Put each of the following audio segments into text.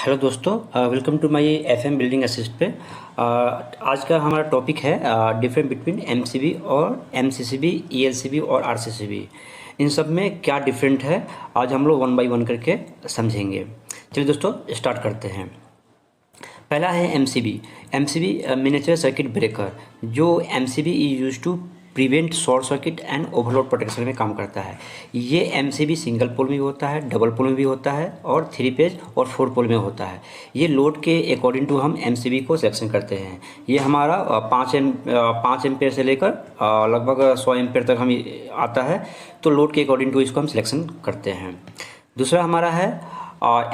Hello दोस्तों, welcome to my FM building assist पे। आज का हमारा टॉपिक है डिफरेंस बिटवीन एमसीबी और एमसीसीबी, ईएलसीबी और आरसीसीबी। इन सब में क्या डिफरेंट है आज हम लोग वन बाय वन करके समझेंगे। चलिए दोस्तों स्टार्ट करते हैं। पहला है MCB. MCB miniature circuit breaker. जो MCB is use to prevent short circuit and overload protection में काम करता है। ये एमसीबी सिंगल पोल में भी होता है, डबल पोल में भी होता है और 3 पेज और 4 पोल में होता है। ये लोड के अकॉर्डिंग टू हम एमसीबी को सिलेक्शन करते हैं। ये हमारा 5 एम्पेयर से लेकर लगभग 100 एम्पेयर तक हम आता है, तो लोड के अकॉर्डिंग टू इसको हम सिलेक्शन करते हैं। दूसरा हमारा है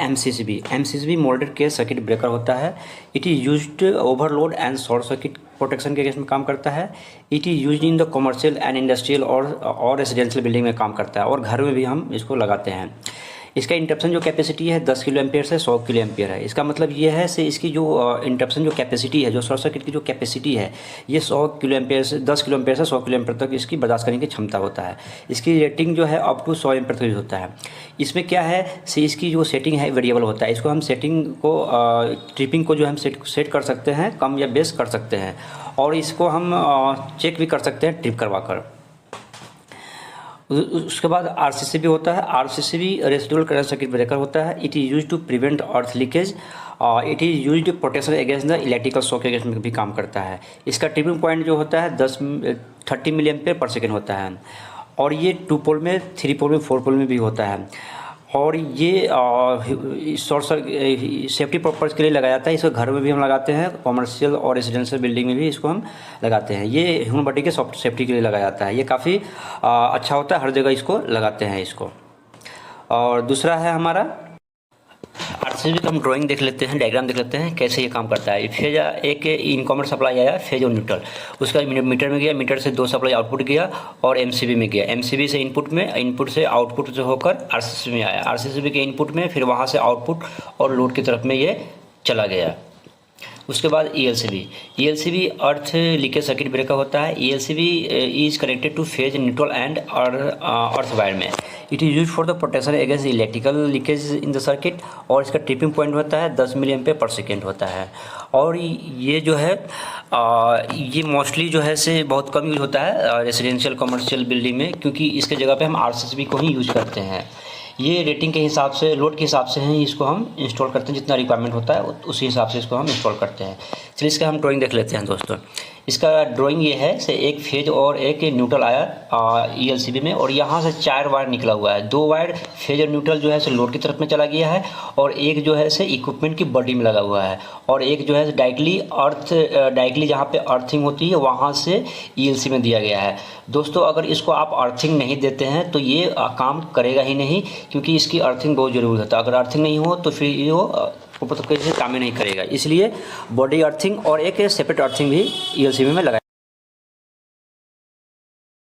MCCB. MCCB moulded case circuit breaker होता है। It is used overload and short circuit protection के केस में काम करता है। It is used in the commercial and industrial और रेजिडेंशियल बिल्डिंग में काम करता है, और घर में भी हम इसको लगाते हैं। इसका इंटरप्शन जो कैपेसिटी है 10 किलो एम्पियर से 100 किलो एम्पियर है। इसका मतलब ये है से इसकी जो इंटरप्शन जो कैपेसिटी है, जो शॉर्ट सर्किट की जो कैपेसिटी है, ये 100 किलो एम्पियर से 10 किलो एम्पियर से 100 किलो एम्पियर तक इसकी बर्दाश्त करने की क्षमता होता है। इसकी रेटिंग जो है अप टू 100 एम्पियर तक होता है। इसमें क्या है से इसकी जो सेटिंग है वेरिएबल होता है। इसको हम सेटिंग को ट्रिपिंग को जो हम सेट कर सकते हैं, कम या बेस कर सकते हैं, और इसको हम चेक भी कर सकते हैं ट्रिप करवा कर। उसके बाद आरसीसीबी होता है। RCCB residual current circuit breaker होता है। It is use to prevent earth leakage. It is use protection against the electrical shock against में भी काम करता है। इसका ट्रिपिंग पॉइंट जो होता है 30 मिली एम्पेयर पर सेकेंड होता है, और ये 2 पोल में, 3 पोल में, 4 पोल में भी होता है। और ये शॉर्ट सेफ्टी पर्पज़ के लिए लगाया जाता है। इसको घर में भी हम लगाते हैं, कमर्शियल और रेजिडेंशियल बिल्डिंग में भी इसको हम लगाते हैं। ये ह्यूमन बॉडी के सॉफ्ट सेफ्टी के लिए लगाया जाता है। ये काफ़ी अच्छा होता है, हर जगह इसको लगाते हैं इसको। और दूसरा है हमारा आरसीसीबी का हम ड्राइंग देख लेते हैं, डायग्राम देख लेते हैं कैसे ये काम करता है। फेज एक इनकमर सप्लाई आया, फेज और न्यूट्रल, उसका मीटर में गया, मीटर से 2 सप्लाई आउटपुट गया और एमसीबी में गया। एमसीबी से इनपुट से आउटपुट से होकर आरसीसीबी में आया। आरसीसीबी के इनपुट में फिर वहाँ से आउटपुट और लोड की तरफ में ये चला गया। उसके बाद ELCB earth leakage circuit breaker होता है। ELCB is connected to phase, neutral and earth wire में। It is use for the protection against electrical leakage in the circuit, और इसका ट्रिपिंग पॉइंट होता है 10 मिली एम्पेयर पर सेकेंड होता है। और ये जो है ये मोस्टली जो है से बहुत कम यूज होता है रेजिडेंशियल कमर्शियल बिल्डिंग में, क्योंकि इसके जगह पे हम आरसीसीबी को ही यूज करते हैं। ये रेटिंग के हिसाब से, लोड के हिसाब से ही इसको हम इंस्टॉल करते हैं। जितना रिक्वायरमेंट होता है उसी हिसाब से इसको हम इंस्टॉल करते हैं। चलिए इसका हम ड्राइंग देख लेते हैं दोस्तों। इसका ड्राइंग ये है से एक फेज और एक न्यूट्रल आया ईएलसीबी में, और यहाँ से 4 वायर निकला हुआ है। 2 वायर फेज और न्यूट्रल जो है से लोड की तरफ में चला गया है, और एक जो है से इक्विपमेंट की बॉडी में लगा हुआ है, और एक जो है डायरेक्टली जहाँ पे अर्थिंग होती है वहाँ से ईएलसी में दिया गया है। दोस्तों अगर इसको आप अर्थिंग नहीं देते हैं तो ये काम करेगा ही नहीं, क्योंकि इसकी अर्थिंग बहुत ज़रूरी होता है। अगर अर्थिंग नहीं हो तो फिर ये ऊपर तक कैसे काम ही नहीं करेगा। इसलिए बॉडी अर्थिंग और एक सेपरेट अर्थिंग भी ईएलसीबी में लगाया।